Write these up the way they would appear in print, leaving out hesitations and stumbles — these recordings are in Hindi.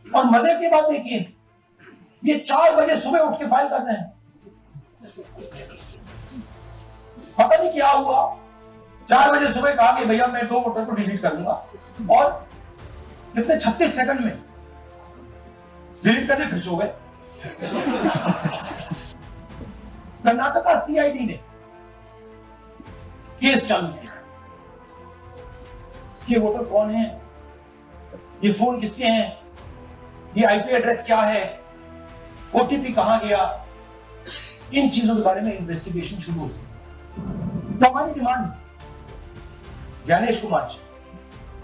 और मजे की बात देखिए, ये 4 बजे सुबह उठ के फाइल कर रहे हैं। पता नहीं क्या हुआ, 4 बजे सुबह कहा कि भैया मैं 2 वोटर को डिलीट कर दूंगा, और कितने 36 सेकंड में डिलीट करने फिर सो गए। कर्नाटका सीआईडी ने केस चालू किया कि वोटर कौन है, ये फोन किसके हैं, ये आईपी एड्रेस क्या है, ओटीपी कहां गया, इन चीजों के बारे में इन्वेस्टिगेशन शुरू होती है। तो हमारी डिमांड, ज्ञानेश कुमार जी,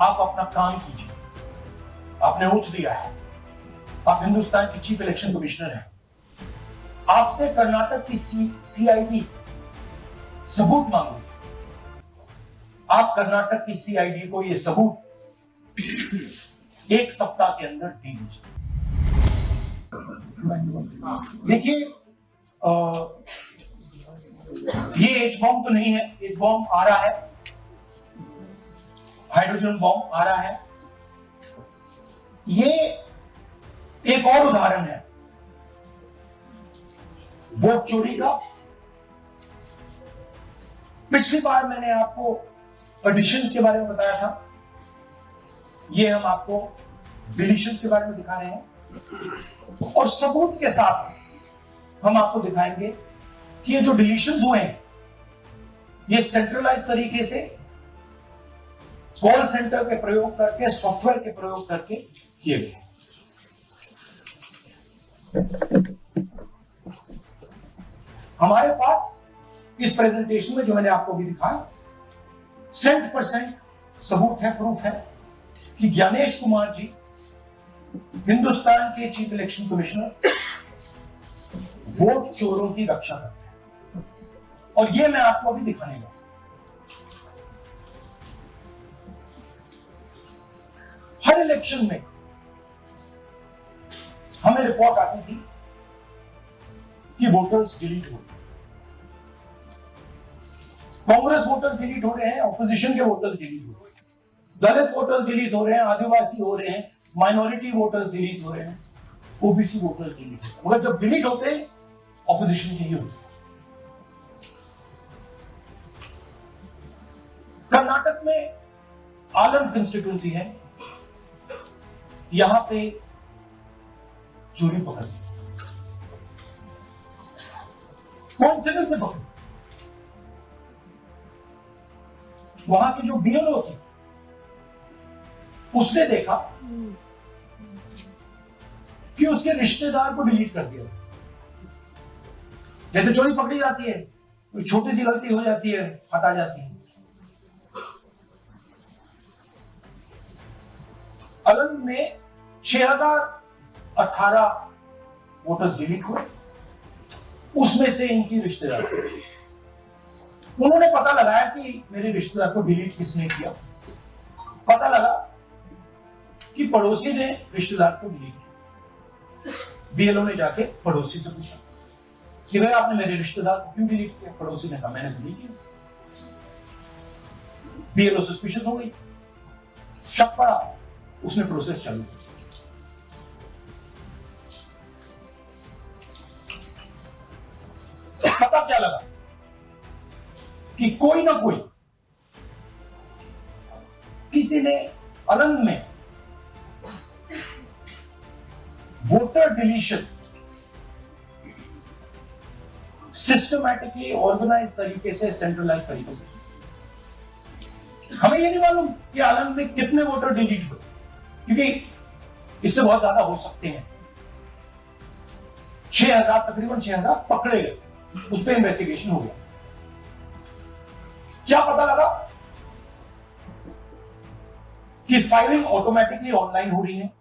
आप अपना काम कीजिए, आपने ओथ दिया है, आप हिंदुस्तान के चीफ इलेक्शन कमिश्नर हैं, आपसे कर्नाटक की सीआईडी सबूत मांगो। आप कर्नाटक की सीआईडी को ये सबूत 1 सप्ताह के अंदर दे दीजिए। देखिए, ये एच बॉम्ब तो नहीं है, एच बॉम्ब आ रहा है, हाइड्रोजन बॉम्ब आ रहा है। ये एक और उदाहरण है वोट चोरी का। पिछली बार मैंने आपको एडिशंस के बारे में बताया था, ये हम आपको डिलीशंस के बारे में दिखा रहे हैं, और सबूत के साथ हम आपको दिखाएंगे कि ये जो डिलीशंस हुए हैं ये सेंट्रलाइज तरीके से कॉल सेंटर के प्रयोग करके, सॉफ्टवेयर के प्रयोग करके किए गए। हमारे पास इस प्रेजेंटेशन में जो मैंने आपको भी दिखाया 100% सबूत है, प्रूफ है कि ज्ञानेश कुमार जी हिंदुस्तान के चीफ इलेक्शन कमिश्नर वोट चोरों की रक्षा करते हैं, और ये मैं आपको अभी दिखाने लगा। हर इलेक्शन में हमें रिपोर्ट आती थी कि वोटर्स डिलीट हो, कांग्रेस वोटर्स डिलीट हो रहे हैं, ऑपोजिशन के वोटर्स डिलीट हो रहे हैं, दलित वोटर्स डिलीट हो रहे हैं, आदिवासी हो रहे हैं, माइनॉरिटी वोटर्स डिलीट हो रहे हैं, ओबीसी वोटर्स डिलीट हो रहे हैं। मगर जब डिलीट होते हैं ऑपोजिशन के ही होते हैं। कर्नाटक में आलम कंस्टिट्यूंसी है, यहां पे चोरी पकड़ ली। कोइंसिडेंस से पकड़ी। वहां की जो बीएलओ थी उसने देखा कि उसके रिश्तेदार को डिलीट कर दिया। जैसे चोरी पकड़ी जाती है, कोई छोटी सी गलती हो जाती है, हटा जाती है। अलंग में 6018 वोटर्स डिलीट हुए, उसमें से इनकी रिश्तेदार, उन्होंने पता लगाया कि मेरे रिश्तेदार को डिलीट किसने किया। पता लगा कि पड़ोसी ने रिश्तेदार को डिलीट किया। बीएलओ ने जाके पड़ोसी से पूछा कि भाई आपने मेरे रिश्तेदार को क्यों डिलीट किया? पड़ोसी ने कहा मैंने डिलीट किया। बीएलओ सस्पिशियस हो गई, शक पड़ा, उसने प्रोसेस चालू किया। पता क्या लगा कि कोई ना कोई, किसी ने अलंग में वोटर डिलीशन सिस्टमैटिकली ऑर्गेनाइज तरीके से, सेंट्रलाइज तरीके से। हमें ये नहीं मालूम कि अलंग में कितने वोटर डिलीट हुए, क्योंकि इससे बहुत ज्यादा हो सकते हैं। 6000, तकरीबन 6000 पकड़े गए, उस पर इन्वेस्टिगेशन हो गया। क्या पता लगा कि फाइलिंग ऑटोमेटिकली ऑनलाइन हो रही है।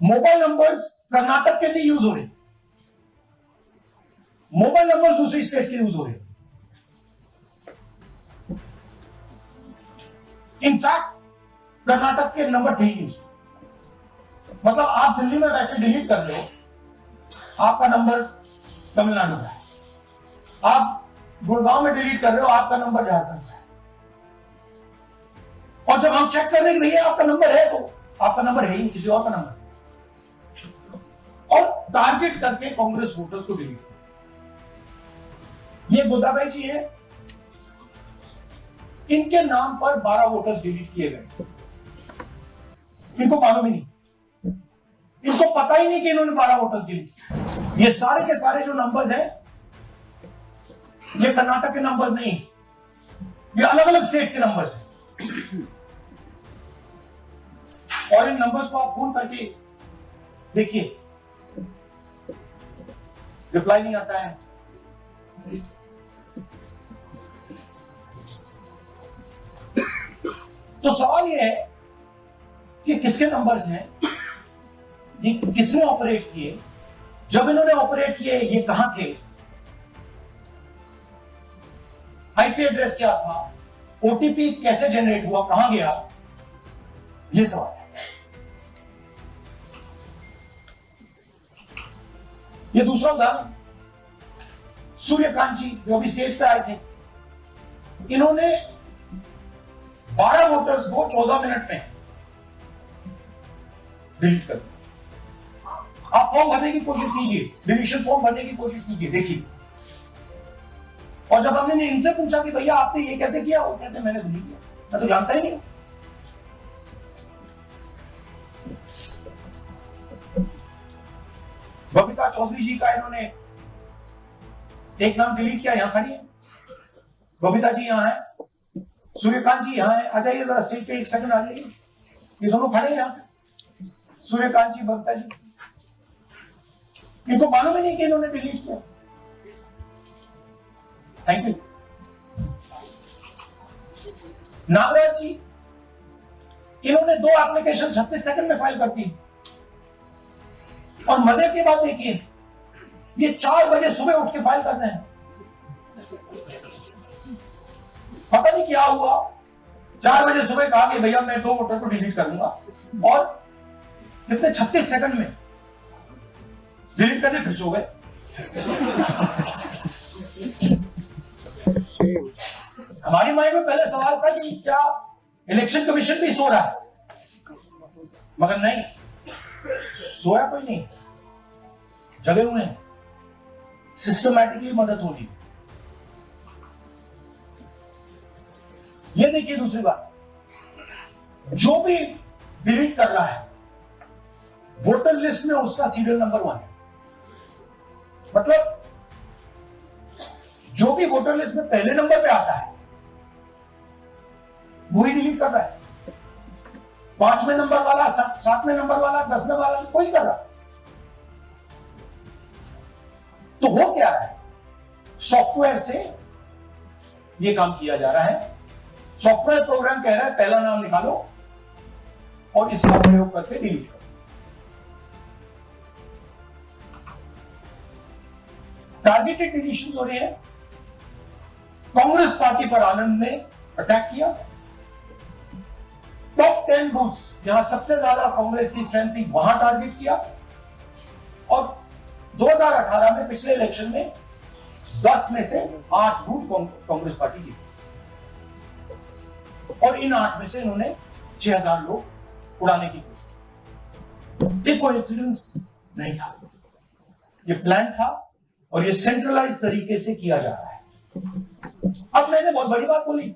मोबाइल नंबर्स कर्नाटक के नहीं यूज हो रहे, मोबाइल नंबर्स दूसरी स्टेट के यूज हो रहे। इनफैक्ट कर्नाटक के नंबर थे यूज, मतलब आप दिल्ली में बैठे डिलीट कर रहे हो, आपका नंबर तमिलनाडु का है। आप गुड़गांव में डिलीट कर रहे हो, आपका नंबर झारखंड का है। और जब हम चेक कर रहे हैं कि भैया आपका नंबर है, तो आपका नंबर है ही किसी और का नंबर, और टारगेट करके कांग्रेस वोटर्स को डिलीट किया। ये गोदाबाई जी है, इनके नाम पर 12 वोटर्स डिलीट किए गए। इनको मालूम ही नहीं, इनको पता ही नहीं कि इन्होंने 12 वोटर्स डिलीट किए। ये सारे के सारे जो नंबर्स हैं, ये कर्नाटक के नंबर्स नहीं, ये अलग अलग स्टेट के नंबर्स हैं। और इन नंबर्स को आप फोन करके देखिए, रिप्लाई नहीं आता है। तो सवाल यह है कि किसके नंबर्स हैं, ये किसने ऑपरेट किए, जब इन्होंने ऑपरेट किए ये कहां थे, आईपी एड्रेस क्या था, ओटीपी कैसे जनरेट हुआ, कहां गया, ये सवाल है। ये दूसरा उदाहरण, सूर्यकांत जी जो अभी स्टेज पे आए थे, इन्होंने 12 वोटर्स को 14 मिनट में डिलीट कर दिया। आप फॉर्म भरने की कोशिश कीजिए, डिलीशन फॉर्म भरने की कोशिश कीजिए, देखिए। और जब हमने इनसे पूछा कि भैया आपने ये कैसे किया, वो कहते मैंने डिलीट किया, मैं तो जानता ही नहीं। बबीता चौधरी जी का इन्होंने एक नाम डिलीट किया, यहां खड़ी है बबीता जी, यहां है, सूर्यकांत जी यहां है। आ जाइए जरा स्टेज पे, एक सेकंड आ जाइए, ये दोनों खड़े हैं यहां, सूर्यकांत जी, बबीता जी। इनको मालूम ही नहीं कि इन्होंने डिलीट किया। Thank you. नागराज जी, इन्होंने 2 एप्लीकेशन 36 सेकंड में फाइल कर दी। और मजे की बात देखिए, ये 4 बजे सुबह उठ के फाइल कर रहे हैं। पता नहीं क्या हुआ, 4 बजे सुबह कहा कि भैया मैं 2 वोटर को डिलीट करूंगा, और कितने 36 सेकंड में डिलीट करके फिर सो गए। हमारी माइंड में पहले सवाल था कि क्या इलेक्शन कमीशन भी सो रहा है, मगर नहीं, सोया कोई नहीं, जगे हुए हैं, सिस्टमैटिकली मदद हो रही है। ये देखिए दूसरी बात, जो भी डिलीट कर रहा है वोटर लिस्ट में उसका सीरियल नंबर 1 है। मतलब जो भी वोटर लिस्ट में पहले नंबर पे आता है वही डिलीट कर रहा है। 5वें नंबर वाला, 7वें नंबर वाला, 10वें वाला कोई कर रहा। तो हो क्या है, सॉफ्टवेयर से ये काम किया जा रहा है। सॉफ्टवेयर प्रोग्राम कह रहा है पहला नाम निकालो और इसका प्रयोग करके डिलीट करो। टारगेटेड डिलीशन हो रहे हैं। कांग्रेस पार्टी पर आनंद ने अटैक किया। टॉप 10 बूथ्स जहां सबसे ज्यादा कांग्रेस की स्ट्रेंथ थी वहां टारगेट किया। और 2018 में पिछले इलेक्शन में 10 में से 8 बूथ कांग्रेस पार्टी जीती, और इन 8 में से इन्होंने 6000 लोग उड़ाने की कोशिश। ये कोइंसिडेंस नहीं था, ये प्लान था, और ये सेंट्रलाइज तरीके से किया जा रहा है। अब मैंने बहुत बड़ी बात बोली,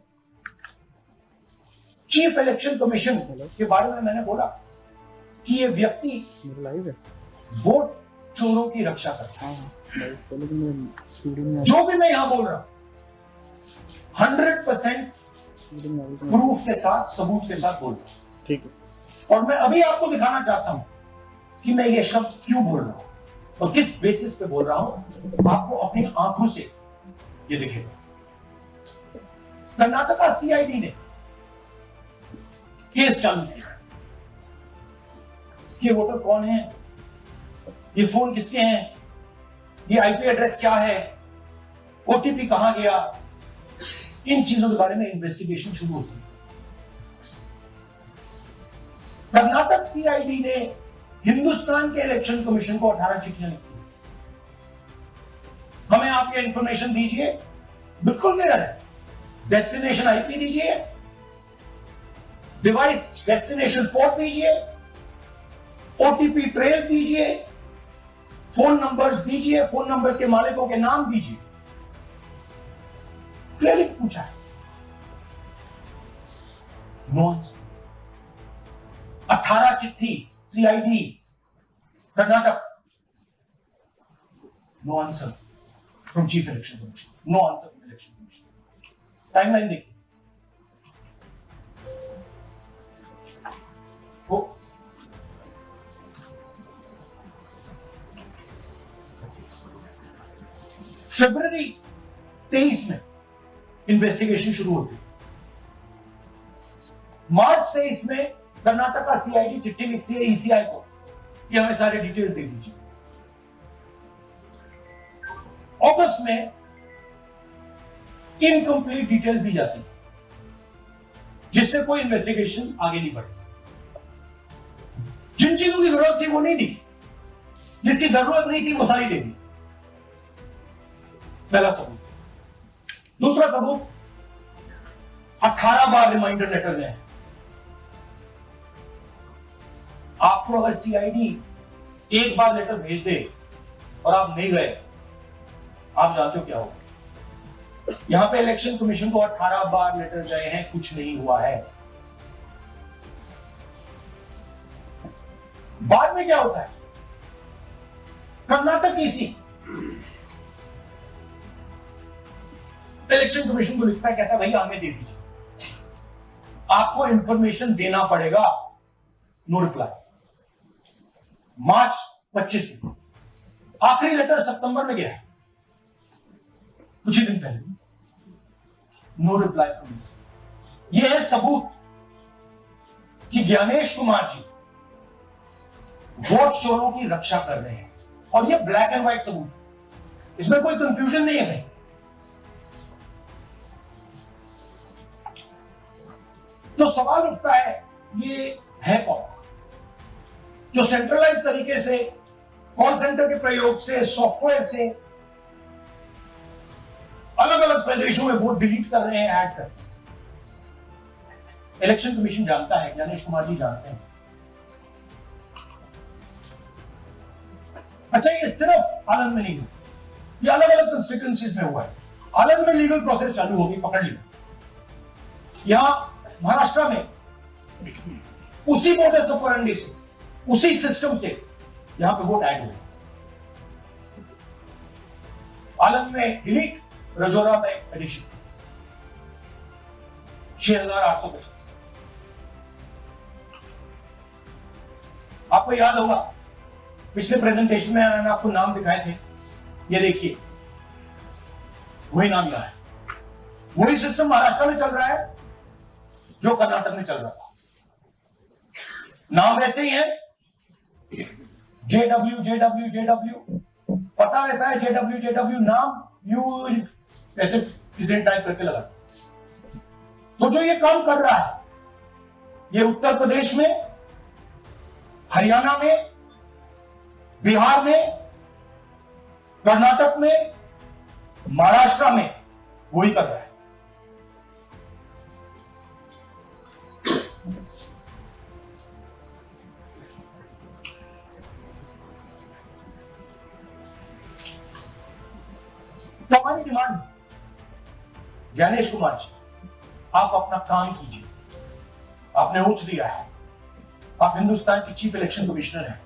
चीफ इलेक्शन कमीशन के बारे में मैंने बोला कि ये व्यक्ति वोट चोरों की रक्षा करता है। जो भी मैं यहां बोल रहा हूं 100% प्रूफ के साथ, सबूत के साथ बोल रहा हूं, ठीक है। और मैं अभी आपको दिखाना चाहता हूं कि मैं ये शब्द क्यों बोल रहा हूं और किस बेसिस पे बोल रहा हूं। आपको अपनी आंखों से ये दिखेगा। कर्नाटका सीआईडी ने केस चालू किया कि वोटर कौन है, ये फोन किसके हैं, ये आईपी एड्रेस क्या है, ओटीपी कहां गया, इन चीजों के बारे में इन्वेस्टिगेशन शुरू होती है। कर्नाटक सीआईडी ने हिंदुस्तान के इलेक्शन कमीशन को 18 चिट्ठियां लिखी। हमें आप ये इंफॉर्मेशन दीजिए, बिल्कुल क्लियर है। डेस्टिनेशन आईपी दीजिए, डिवाइस डेस्टिनेशन पोर्ट दीजिए, ओटीपी ट्रेल दीजिए, फोन नंबर्स दीजिए, फोन नंबर्स के मालिकों के नाम दीजिए। क्लियरली पूछा है, नो आंसर। 18 चिट्ठी CID Karnataka, no answer from chief election commission, no answer from election commission. Timeline देखिए, फरवरी 23 में इन्वेस्टिगेशन शुरू होती है। मार्च 23 में कर्नाटक का सीआईडी चिट्ठी लिखती है ईसीआई को कि हमें सारे डिटेल्स दे दीजिए। अगस्त में इनकंप्लीट डिटेल दी जाती है, जिससे कोई इन्वेस्टिगेशन आगे नहीं बढ़ी। जिन चीजों की जरूरत थी वो नहीं दी, जिसकी जरूरत नहीं थी वो सारी दे दी। पहला सबूत। दूसरा सबूत, 18 बार रिमाइंडर लेटर गए। आपको अगर सीआईडी एक बार लेटर भेज दे और आप नहीं गए, आप जानते हो क्या होगा। यहां पे इलेक्शन कमीशन को 18 बार लेटर गए हैं, कुछ नहीं हुआ है। बाद में क्या होता है, कर्नाटक ईसी इलेक्शन कमीशन को लिखता है, कहता है भैया हमें दे दीजिए, आपको इंफॉर्मेशन देना पड़ेगा। No reply. मार्च 25 में आखिरी लेटर सितंबर में गया है, कुछ ही दिन पहले। No reply from EC. यह है सबूत कि ज्ञानेश कुमार जी वोट चोरों की रक्षा कर रहे हैं, और यह ब्लैक एंड व्हाइट सबूत, इसमें कोई कंफ्यूजन नहीं है। तो सवाल उठता है, ये है कौन जो सेंट्रलाइज तरीके से कॉल सेंटर के प्रयोग से, सॉफ्टवेयर से अलग अलग प्रदेशों में वोट डिलीट कर रहे हैं, ऐड कर रहे हैं। इलेक्शन कमीशन जानता है, ज्ञानेश कुमार जी जानते हैं। अच्छा, ये सिर्फ आनंद में नहीं हुआ, ये अलग अलग कंस्टिट्यूएंसीज में हुआ है। आनंद में लीगल प्रोसेस चालू होगी, पकड़ ली। यहां महाराष्ट्र में उसी मोडस ऑपरेंडी से, उसी सिस्टम से यहां पे वोट ऐड हुए। आनंद में डिलीट, रजौरा में एडिशन। 6,850। आपको याद होगा पिछले प्रेजेंटेशन में मैंने आपको नाम दिखाए थे, ये देखिए वही नाम यहाँ है। वही सिस्टम महाराष्ट्र में चल रहा है जो कर्नाटक में चल रहा था। नाम वैसे ही है, जेडब्ल्यू जेडब्ल्यू जेडब्ल्यू, पता ऐसा है जेडब्ल्यू जेडब्ल्यू, नाम यू ऐसे किसी टाइप करके लगा। तो जो ये काम कर रहा है, ये उत्तर प्रदेश में, हरियाणा में, बिहार में, कर्नाटक में, महाराष्ट्र में वही कर रहा है। तो हमारी डिमांड, ज्ञानेश कुमार जी, आप अपना काम कीजिए। आपने ओथ दिया है, आप हिंदुस्तान की चीफ इलेक्शन कमिश्नर हैं।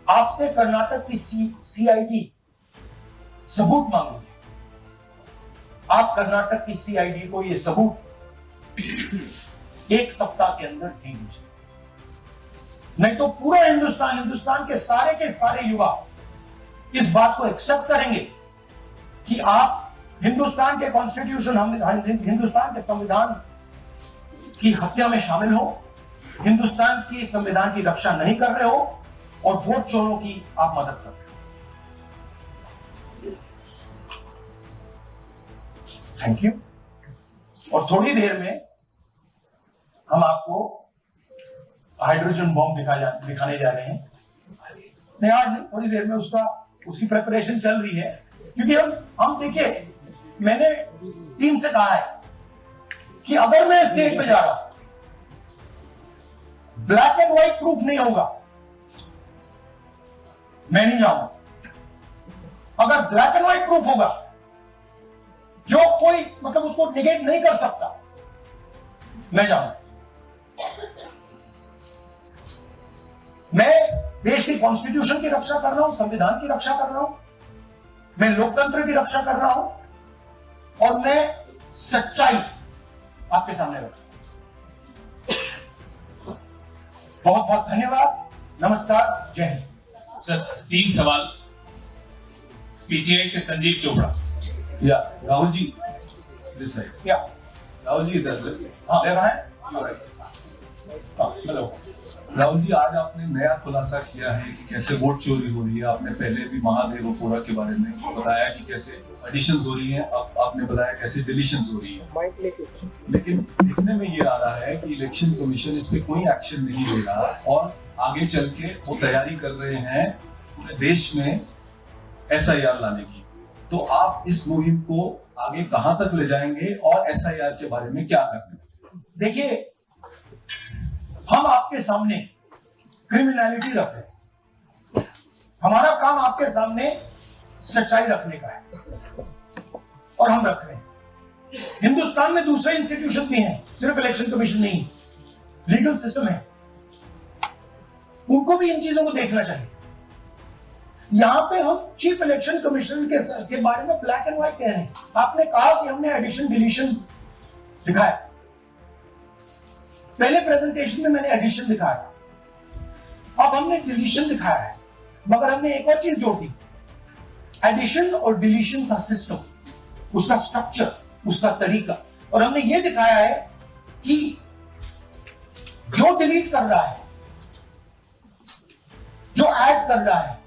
आपसे कर्नाटक की सीआईडी सबूत मांगेगी। आप कर्नाटक की सीआईडी को यह सबूत एक सप्ताह के अंदर दे दीजिए, नहीं तो पूरा हिंदुस्तान के सारे युवा इस बात को एक्सेप्ट करेंगे कि आप हिंदुस्तान के कॉन्स्टिट्यूशन, हिंदुस्तान के संविधान की हत्या में शामिल हो, हिंदुस्तान की संविधान की रक्षा नहीं कर रहे हो, और वोट चोरों की आप मदद कर रहे हो। Thank you. और थोड़ी देर में हम आपको हाइड्रोजन बॉम्ब दिखाने जा रहे हैं। नहीं, आज नहीं, थोड़ी देर में उसकी प्रिपरेशन चल रही है। क्योंकि हम देखिए, मैंने टीम से कहा है कि अगर मैं स्टेज पे जा रहा हूं, ब्लैक एंड व्हाइट प्रूफ नहीं होगा, मैं नहीं जाऊंगा। अगर ब्लैक एंड व्हाइट प्रूफ होगा जो कोई मतलब उसको निगेट नहीं कर सकता, मैं जाऊंगा। मैं देश की कॉन्स्टिट्यूशन की रक्षा कर रहा हूं, संविधान की रक्षा कर रहा हूं, मैं लोकतंत्र की रक्षा कर रहा हूं और मैं सच्चाई आपके सामने रख रहा हूं। बहुत बहुत धन्यवाद, नमस्कार, जय हिंद। सर 3 सवाल। पीटीआई से संजीव चोपड़ा। या राहुल जी दिस साइड। या राहुल जी इधर हाँ लेफ्ट है। You right. Hello Rahul ji, आज आपने नया खुलासा किया है कि कैसे वोट चोरी हो रही है। आपने पहले भी महादेवपुरा के बारे में बताया कि कैसे एडिशंस हो रही हैं, अब आपने बताया कैसे डिलीशंस हो रही है। लेकिन देखने में ये आ रहा है कि इलेक्शन कमीशन इस पे कोई एक्शन नहीं ले रहा और आगे चल के वो तैयारी कर रहे हैं पूरे देश में SIR लाने की। तो आप इस मुहिम को आगे कहां तक ले जाएंगे और SIR के बारे में क्या करेंगे? देखिए, हम आपके सामने क्रिमिनलिटी रख रहे हैं, हमारा काम आपके सामने सच्चाई रखने का है और हम रख रहे हैं। हिंदुस्तान में दूसरे इंस्टीट्यूशन भी हैं, सिर्फ इलेक्शन कमीशन नहीं, लीगल सिस्टम है, उनको भी इन चीजों को देखना चाहिए। यहां पे हम चीफ इलेक्शन कमिश्नर के बारे में ब्लैक एंड व्हाइट कह रहे हैं। आपने कहा कि हमने एडिशन डिलीशन दिखाया, पहले प्रेजेंटेशन में मैंने एडिशन दिखाया, अब हमने डिलीशन दिखाया है, मगर हमने एक और चीज जोड़ दी, एडिशन और डिलीशन का सिस्टम, उसका स्ट्रक्चर, उसका तरीका, और हमने ये दिखाया है कि जो डिलीट कर रहा है, जो ऐड कर रहा है,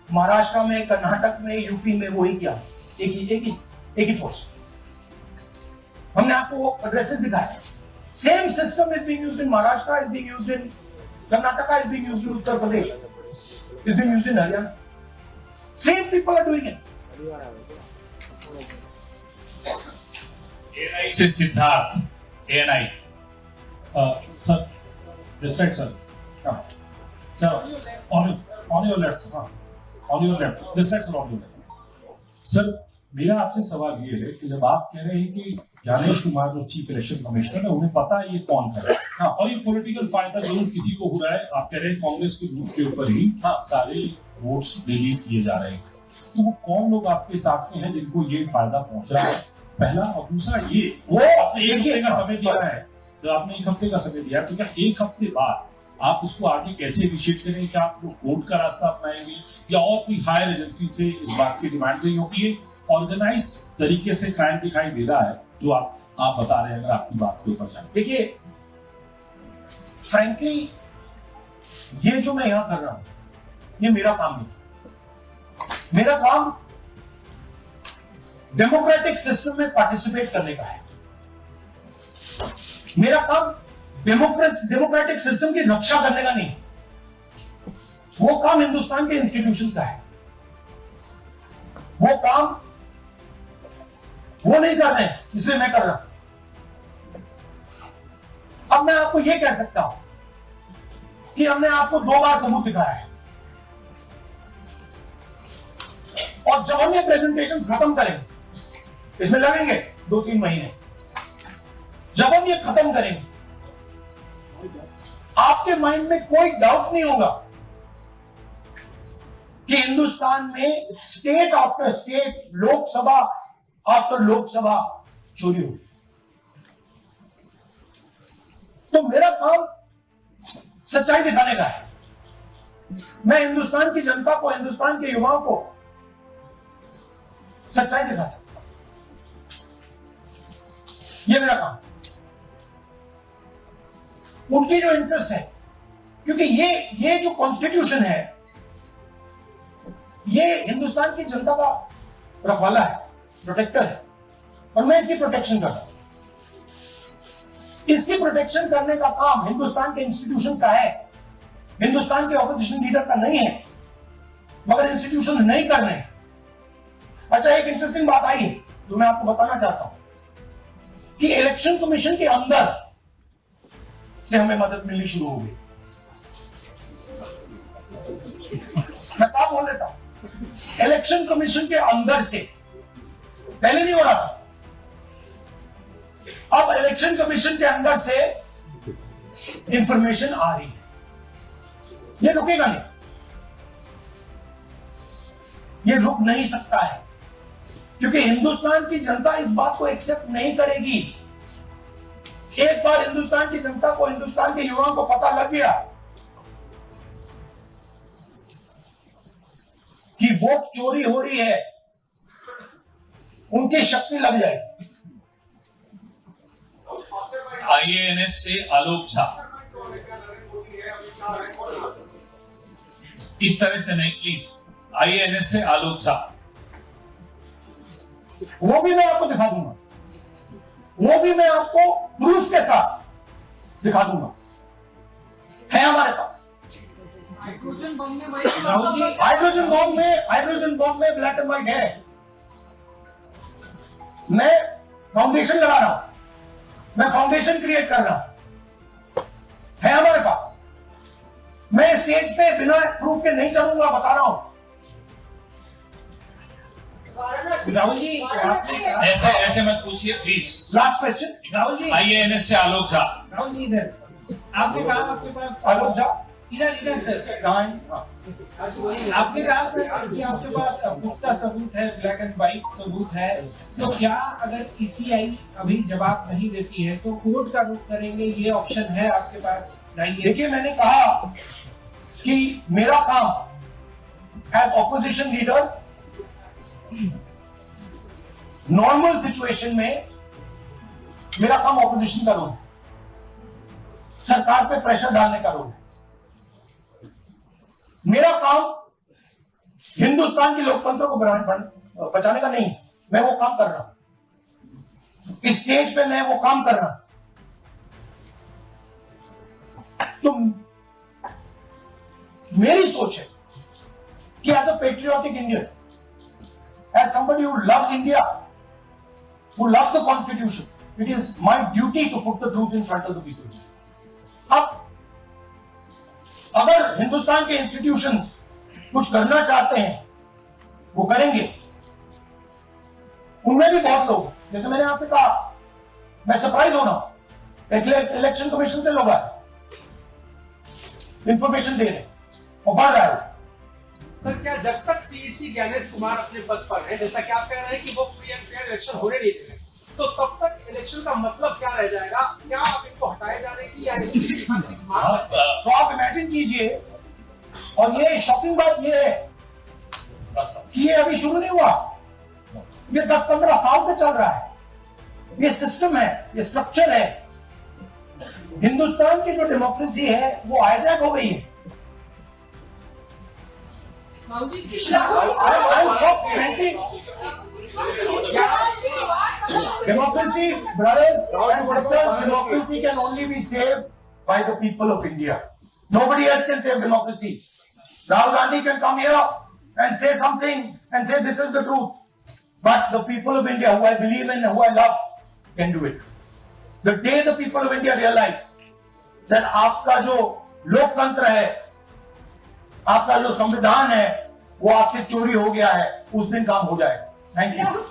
महाराष्ट्र में, कर्नाटक में, यूपी में, वो ही क्या, एक ही फोर्स। हमने आपको एड्रेसेस दिखाए। Same system is being used in Maharashtra, is being used in Karnataka, is being used in Uttar Pradesh, is being used in Haryana. Same people are doing it. ANI से Siddharth. ANI Sir, this side, sir. Sir, on your left, sir. On your left. This side, sir, on your left. Sir, मेरा आपसे सवाल ये है कि जब आप कह रहे हैं कि ज्ञानेश कुमार जो चीफ इलेक्शन कमिश्नर है, उन्हें पता है ये कौन है, हाँ, और ये पॉलिटिकल फायदा जरूर किसी को हो रहा है। आप कह रहे हैं कांग्रेस के ग्रुप के ऊपर ही सारे वोट्स डिलीट किए जा रहे हैं, तो वो कौन लोग आपके हिसाब से हैं जिनको ये फायदा पहुंच रहा है? पहला, और दूसरा ये, वो आपने 1 हफ्ते का समय दिया है, जब आपने 1 हफ्ते का समय दिया, तो क्या 1 हफ्ते बाद आप इसको आगे कैसे इनिशिएट करेंगे? क्या आप लोग कोर्ट का रास्ता अपनाएंगे या और कोई हायर एजेंसी से इस बात की डिमांड रही होगी? ये ऑर्गेनाइज तरीके से क्राइम दिखाई दे रहा है जो आप बता रहे हैं, अगर आपकी बात के ऊपर जाए। देखिए, फ्रैंकली ये जो मैं यहां कर रहा हूं, ये मेरा काम नहीं। मेरा काम डेमोक्रेटिक सिस्टम में पार्टिसिपेट करने का है। मेरा काम डेमोक्रेटिक सिस्टम की रक्षा करने का नहीं, वो काम हिंदुस्तान के इंस्टीट्यूशंस का है। वो काम वो नहीं कर रहे हैं, इसलिए मैं कर रहा हूं। अब मैं आपको यह कह सकता हूं कि हमने आपको 2 बार सबूत दिखाया है, और जब हम ये प्रेजेंटेशन खत्म करेंगे, इसमें लगेंगे 2-3 महीने, जब हम ये खत्म करेंगे, आपके माइंड में कोई डाउट नहीं होगा कि हिंदुस्तान में state after state, Lok Sabha after Lok Sabha चोरी हुई। तो मेरा काम सच्चाई दिखाने का है। मैं हिंदुस्तान की जनता को, हिंदुस्तान के युवाओं को सच्चाई दिखा सकता हूं, ये मेरा काम। उनकी जो इंटरेस्ट है, क्योंकि ये जो कॉन्स्टिट्यूशन है, ये हिंदुस्तान की जनता का रखवाला है, प्रोटेक्टर है, और मैं इसकी प्रोटेक्शन करता हूं। इसकी प्रोटेक्शन करने का काम हिंदुस्तान के इंस्टीट्यूशन का है, हिंदुस्तान के ऑपोजिशन लीडर का नहीं है, मगर इंस्टीट्यूशन नहीं कर रहे हैं। अच्छा, एक इंटरेस्टिंग बात आई है जो मैं आपको बताना चाहता हूं कि इलेक्शन कमीशन के अंदर से हमें मदद मिलनी शुरू हो गई। मैं साफ बोल देता हूं, इलेक्शन कमीशन के अंदर से, पहले नहीं हो रहा था, अब इलेक्शन कमीशन के अंदर से इंफॉर्मेशन आ रही है, ये रुकेगा नहीं, ये रुक नहीं सकता है, क्योंकि हिंदुस्तान की जनता इस बात को एक्सेप्ट नहीं करेगी। एक बार हिंदुस्तान की जनता को, हिंदुस्तान के युवाओं को पता लग गया कि वोट चोरी हो रही है, उनकी शक्ति लग जाएगी। IANS से आलोक झा, इस तरह से नहीं प्लीज, IANS से आलोक झा। वो भी मैं आपको दिखा दूंगा, वो भी मैं आपको प्रूफ के साथ दिखा दूंगा, है हमारे पास। हाइड्रोजन बम में राहुल जी, हाइड्रोजन बॉम्ब में ब्लैक एंड व्हाइट है। मैं फाउंडेशन लगा रहा हूं, मैं फाउंडेशन क्रिएट कर रहा हूं, है हमारे पास। मैं स्टेज पे बिना प्रूफ के नहीं चलूंगा, बता रहा हूं। राहुल जी आपने कहा, ऐसे ऐसे मत पूछिए please. Last question, Rahul ji IANS से आलोक झा। राहुल जी इधर, आपने कहा आपके पास आलोक झा इधर सर, आपने कहा सर कि आपके पास पुख्ता सबूत है, ब्लैक एंड व्हाइट सबूत है, तो क्या अगर ECI अभी जवाब नहीं देती है तो कोर्ट का रुख करेंगे, ये ऑप्शन है आपके पास? देखिए, मैंने कहा कि मेरा काम as opposition leader normal situation में मेरा काम ऑपोजिशन का रोल, सरकार पे प्रेशर डालने का रोल है। मेरा काम हिंदुस्तान की लोकतंत्र को बचाने का नहीं, मैं वो काम कर रहा हूं, इस स्टेज पे मैं वो काम कर रहा हूं। तो मेरी सोच है कि as a patriotic Indian, as somebody who loves India, who loves the constitution, it is my duty to put the truth in front of the people. अब अगर हिंदुस्तान के इंस्टीट्यूशंस कुछ करना चाहते हैं, वो करेंगे। उनमें भी बहुत लोग, जैसे मैंने आपसे कहा, मैं सरप्राइज होना, इलेक्शन कमीशन से लोग आए, इंफॉर्मेशन दे रहे और बढ़ रहा है। सर, क्या जब तक CEC ज्ञानेश कुमार अपने पद पर है, जैसा कि आप कह रहे हैं कि वो फ्री एंड फेयर इलेक्शन होने नहीं दे रहे, तो तब तक इलेक्शन का मतलब क्या रह जाएगा? क्या आप इनको हटाए जाने की या तो आप इमेजिन कीजिए, और ये शॉकिंग बात ये है कि ये अभी शुरू नहीं हुआ, ये 10-15 साल से चल रहा है, ये सिस्टम है, ये स्ट्रक्चर है। हिंदुस्तान की जो डेमोक्रेसी है वो हाईजैक हो गई है। राहुल जी इसकी I'm shocked, frankly. Democracy, brothers and sisters, democracy can only be saved by the people of India. Nobody else can save democracy. Rahul Gandhi can come here and say something and say this is the truth. But the people of India, who I believe in, who I love, can do it. The day the people of India realize that आपका जो लोकतंत्र है, आपका जो संविधान है, वो आपसे चोरी हो गया है, उस दिन काम हो जाएगा। Thank you.